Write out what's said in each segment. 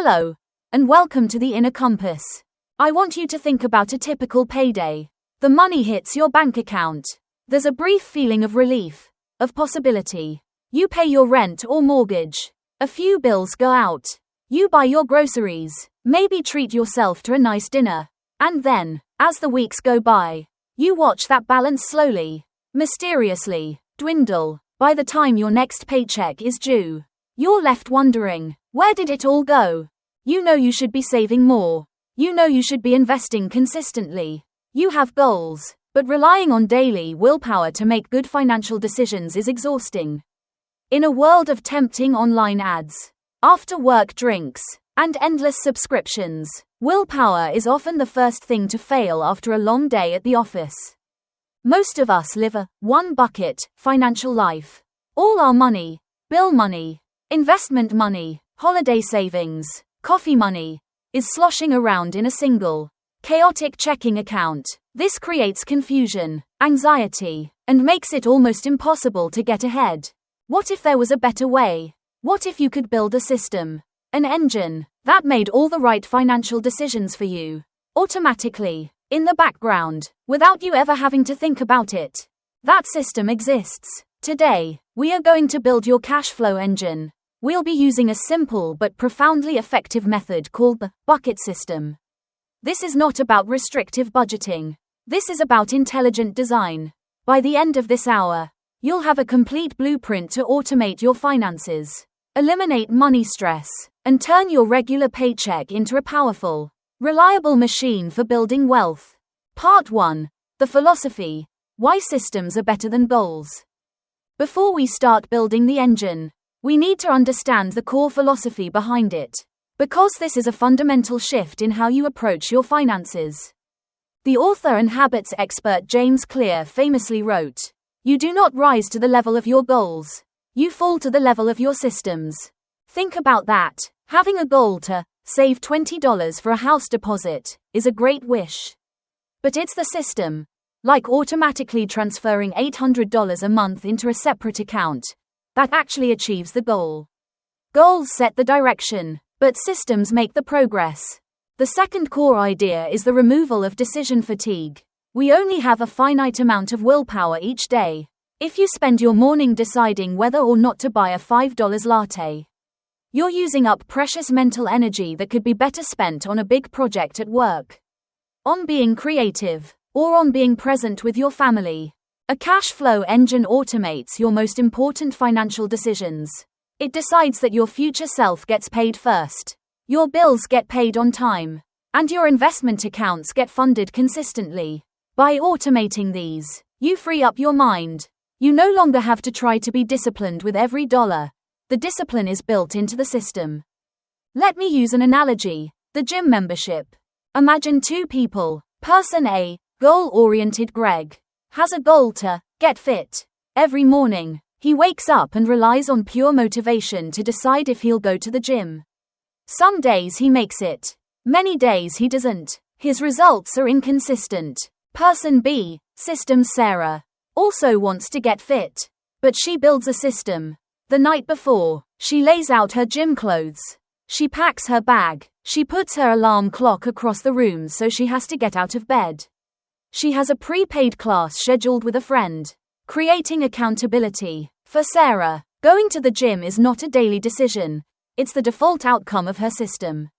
Hello, and welcome to the Inner Compass. I want you to think about a typical payday. The money hits your bank account. There's a brief feeling of relief, of possibility. You pay your rent or mortgage. A few bills go out. You buy your groceries, maybe treat yourself to a nice dinner. And then, as the weeks go by, you watch that balance slowly, mysteriously, dwindle. By the time your next paycheck is due, you're left wondering, where did it all go? You know you should be saving more. You know you should be investing consistently. You have goals, but relying on daily willpower to make good financial decisions is exhausting. In a world of tempting online ads, after-work drinks, and endless subscriptions, willpower is often the first thing to fail after a long day at the office. Most of us live a one-bucket financial life. All our money, bill money, investment money, holiday savings, coffee money, is sloshing around in a single, chaotic checking account. This creates confusion, anxiety, and makes it almost impossible to get ahead. What if there was a better way? What if you could build a system, an engine, that made all the right financial decisions for you, automatically, in the background, without you ever having to think about it? That system exists. Today, we are going to build your cash flow engine. We'll be using a simple but profoundly effective method called the bucket system. This is not about restrictive budgeting. This is about intelligent design. By the end of this hour, you'll have a complete blueprint to automate your finances, eliminate money stress, and turn your regular paycheck into a powerful, reliable machine for building wealth. Part 1. The philosophy. Why systems are better than goals. Before we start building the engine, we need to understand the core philosophy behind it, because this is a fundamental shift in how you approach your finances. The author and habits expert James Clear famously wrote, "You do not rise to the level of your goals. You fall to the level of your systems." Think about that. Having a goal to save $20 for a house deposit is a great wish. But it's the system, like automatically transferring $800 a month into a separate account, that actually achieves the goal. Goals set the direction, but systems make the progress. The second core idea is the removal of decision fatigue. We only have a finite amount of willpower each day. If you spend your morning deciding whether or not to buy a $5 latte, you're using up precious mental energy that could be better spent on a big project at work, on being creative, or on being present with your family. A cash flow engine automates your most important financial decisions. It decides that your future self gets paid first, your bills get paid on time, and your investment accounts get funded consistently. By automating these, you free up your mind. You no longer have to try to be disciplined with every dollar. The discipline is built into the system. Let me use an analogy: the gym membership. Imagine two people. Person A, goal-oriented Greg, has a goal to get fit. Every morning, he wakes up and relies on pure motivation to decide if he'll go to the gym. Some days he makes it. Many days he doesn't. His results are inconsistent. Person B, System Sarah, also wants to get fit, but she builds a system. The night before, she lays out her gym clothes. She packs her bag. She puts her alarm clock across the room so she has to get out of bed. She has a prepaid class scheduled with a friend, creating accountability. For Sarah, going to the gym is not a daily decision. It's the default outcome of her system.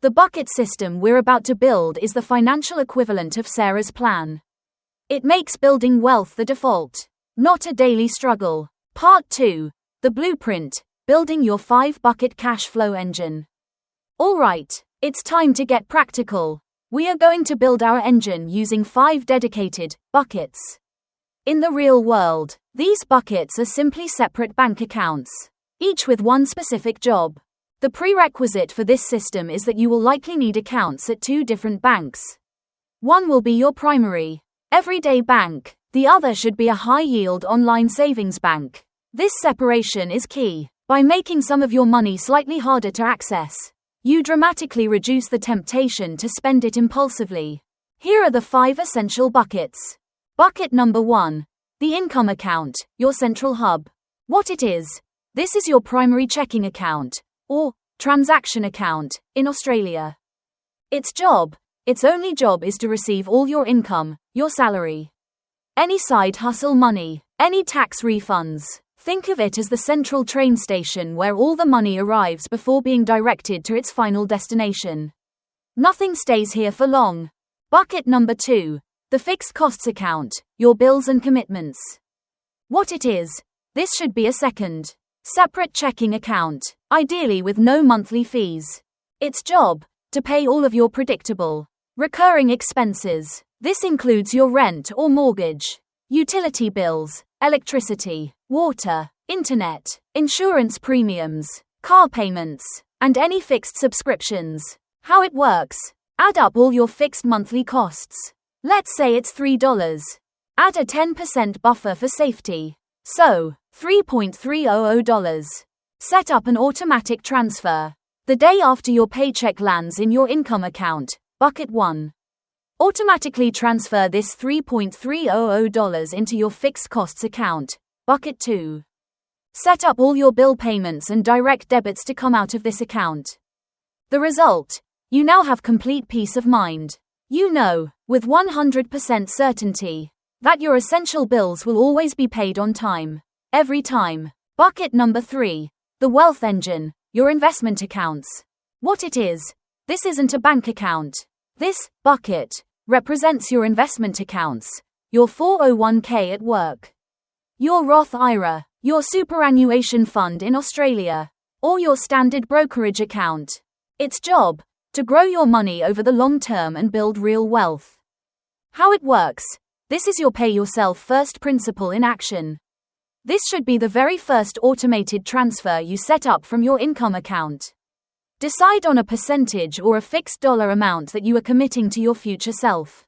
The bucket system we're about to build is the financial equivalent of Sarah's plan. It makes building wealth the default, not a daily struggle. Part 2. The blueprint. Building your 5-bucket cash flow engine. Alright, it's time to get practical. We are going to build our engine using 5 dedicated buckets. In the real world, these buckets are simply separate bank accounts, each with one specific job. The prerequisite for this system is that you will likely need accounts at 2 different banks. One will be your primary, everyday bank. The other should be a high-yield online savings bank. This separation is key. By making some of your money slightly harder to access, you dramatically reduce the temptation to spend it impulsively. Here are the 5 essential buckets. Bucket number 1. The income account, your central hub. What it is: this is your primary checking account, or transaction account, in Australia. Its only job is to receive all your income, your salary, any side hustle money, any tax refunds. Think of it as the central train station where all the money arrives before being directed to its final destination. Nothing stays here for long. Bucket number 2. The fixed costs account, your bills and commitments. What it is, this should be a second, separate checking account, ideally with no monthly fees. Its job, to pay all of your predictable, recurring expenses. This includes your rent or mortgage, utility bills, electricity, water, internet, insurance premiums, car payments, and any fixed subscriptions. How it works: add up all your fixed monthly costs. Let's say it's $3. Add a 10% buffer for safety. So, $3.300. Set up an automatic transfer. The day after your paycheck lands in your income account, Bucket 1. Automatically transfer this $3.300 into your fixed costs account, Bucket 2. Set up all your bill payments and direct debits to come out of this account. The result: you now have complete peace of mind. You know, with 100% certainty, that your essential bills will always be paid on time. Every time. Bucket number 3. The wealth engine, your investment accounts. What it is: this isn't a bank account. This bucket represents your investment accounts, your 401k at work, your Roth IRA, your superannuation fund in Australia, or your standard brokerage account. Its job: to grow your money over the long term and build real wealth. How it works: this is your pay yourself first principle in action. This should be the very first automated transfer you set up from your income account. Decide on a percentage or a fixed dollar amount that you are committing to your future self.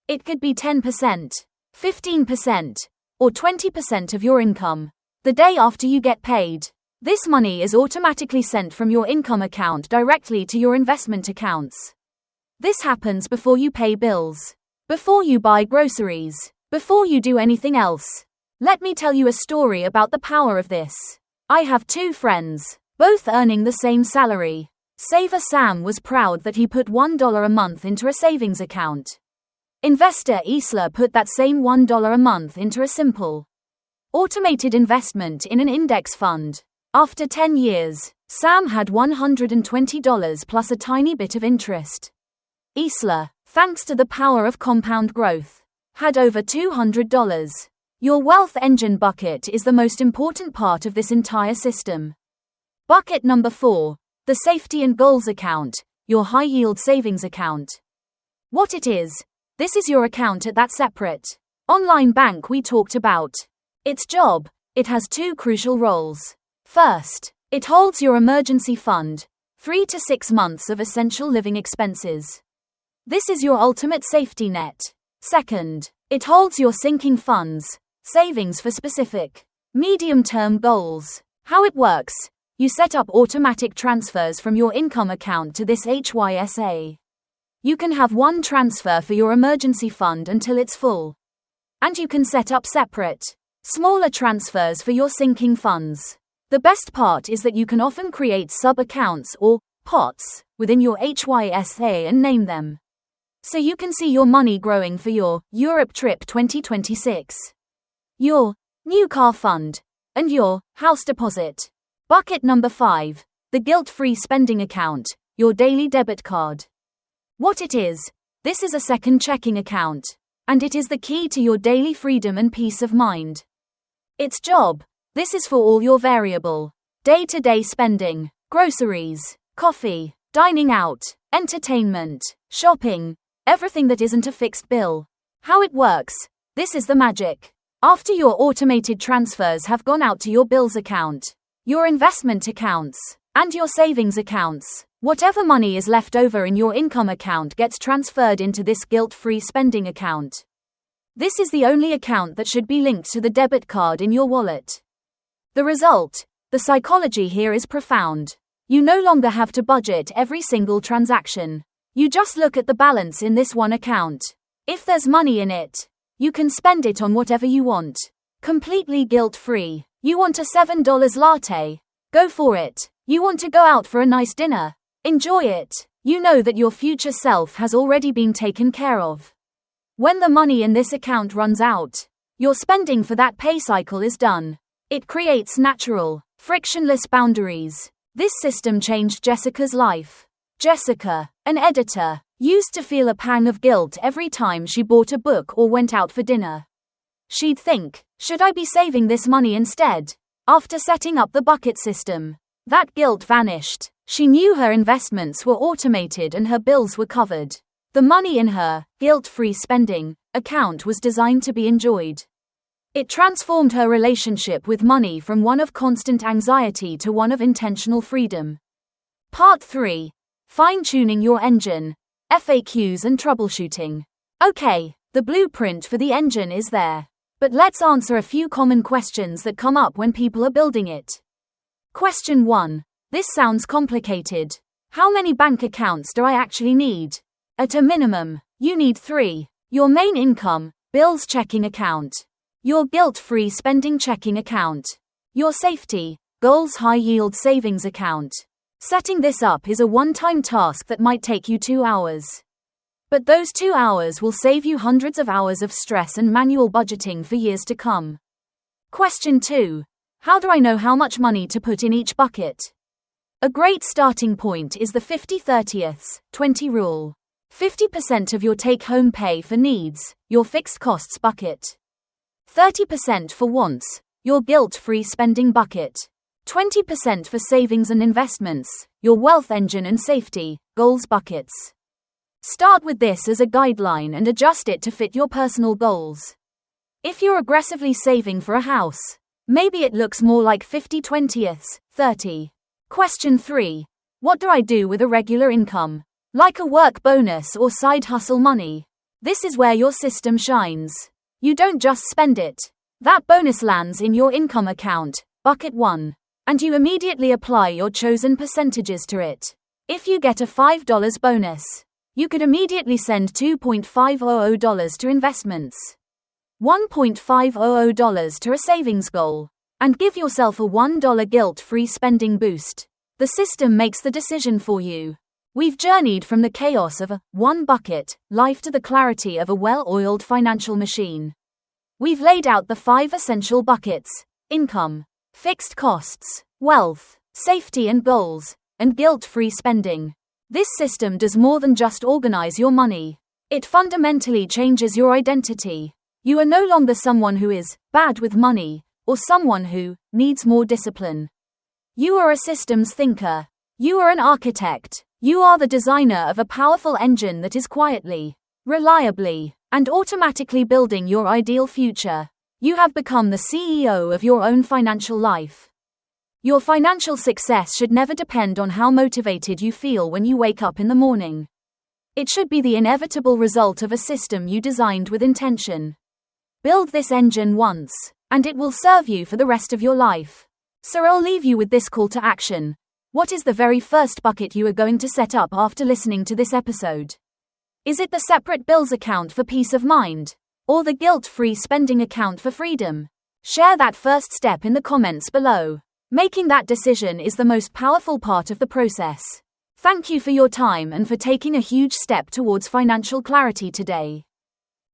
It could be 10%, 15%, or 20% of your income. The day after you get paid, this money is automatically sent from your income account directly to your investment accounts. This happens before you pay bills, before you buy groceries, before you do anything else. Let me tell you a story about the power of this. I have 2 friends, both earning the same salary. Saver Sam was proud that he put $1 a month into a savings account. Investor Isla put that same $1 a month into a simple, automated investment in an index fund. After 10 years, Sam had $120 plus a tiny bit of interest. Isla, thanks to the power of compound growth, had over $200. Your wealth engine bucket is the most important part of this entire system. Bucket number 4. The safety and goals account, your high-yield savings account. What it is: this is your account at that separate online bank we talked about. Its job: it has 2 crucial roles. First, it holds your emergency fund, 3 to 6 months of essential living expenses. This is your ultimate safety net. Second, it holds your sinking funds, savings for specific, medium-term goals. How it works: you set up automatic transfers from your income account to this HYSA. You can have one transfer for your emergency fund until it's full. And you can set up separate, smaller transfers for your sinking funds. The best part is that you can often create sub-accounts or pots within your HYSA and name them. So you can see your money growing for your Europe trip 2026, your new car fund, and your house deposit. Bucket number 5. The guilt-free spending account, your daily debit card. What it is: this is a second checking account, and it is the key to your daily freedom and peace of mind. Its job: this is for all your variable, day-to-day spending, groceries, coffee, dining out, entertainment, shopping, everything that isn't a fixed bill. How it works: this is the magic. After your automated transfers have gone out to your bills account, your investment accounts, and your savings accounts, whatever money is left over in your income account gets transferred into this guilt-free spending account. This is the only account that should be linked to the debit card in your wallet. The result: the psychology here is profound. You no longer have to budget every single transaction. You just look at the balance in this one account. If there's money in it, you can spend it on whatever you want. Completely guilt-free. You want a $7 latte? Go for it. You want to go out for a nice dinner. Enjoy it. You know that your future self has already been taken care of. When the money in this account runs out, your spending for that pay cycle is done. It creates natural, frictionless boundaries. This system changed Jessica's life. Jessica, an editor, used to feel a pang of guilt every time she bought a book or went out for dinner. She'd think, should I be saving this money instead? After setting up the bucket system, that guilt vanished. She knew her investments were automated and her bills were covered. The money in her guilt-free spending account was designed to be enjoyed. It transformed her relationship with money from one of constant anxiety to one of intentional freedom. Part 3. Fine-tuning your engine, FAQs and troubleshooting. Okay, the blueprint for the engine is there. But let's answer a few common questions that come up when people are building it. Question 1. This sounds complicated. How many bank accounts do I actually need? At a minimum, you need 3. Your main income, bills checking account. Your guilt-free spending checking account. Your safety, goals high-yield savings account. Setting this up is a one-time task that might take you 2 hours. But those 2 hours will save you hundreds of hours of stress and manual budgeting for years to come. Question 2. How do I know how much money to put in each bucket? A great starting point is the 50-30-20 rule. 50% of your take-home pay for needs, your fixed costs bucket. 30% for wants, your guilt-free spending bucket. 20% for savings and investments, your wealth engine and safety, goals buckets. Start with this as a guideline and adjust it to fit your personal goals. If you're aggressively saving for a house, maybe it looks more like 50-20-30. Question 3. What do I do with a regular income? Like a work bonus or side hustle money? This is where your system shines. You don't just spend it. That bonus lands in your income account, bucket 1, and you immediately apply your chosen percentages to it. If you get a $5 bonus, you could immediately send $2.500 to investments, $1.500 to a savings goal, and give yourself a $1 guilt-free spending boost. The system makes the decision for you. We've journeyed from the chaos of a one bucket life to the clarity of a well-oiled financial machine. We've laid out the 5 essential buckets: income, fixed costs, wealth, safety and goals, and guilt-free spending. This system does more than just organize your money. It fundamentally changes your identity. You are no longer someone who is bad with money, or someone who needs more discipline. You are a systems thinker. You are an architect. You are the designer of a powerful engine that is quietly, reliably, and automatically building your ideal future. You have become the CEO of your own financial life. Your financial success should never depend on how motivated you feel when you wake up in the morning. It should be the inevitable result of a system you designed with intention. Build this engine once, and it will serve you for the rest of your life. So I'll leave you with this call to action. What is the very first bucket you are going to set up after listening to this episode? Is it the separate bills account for peace of mind? Or the guilt-free spending account for freedom? Share that first step in the comments below. Making that decision is the most powerful part of the process. Thank you for your time and for taking a huge step towards financial clarity today.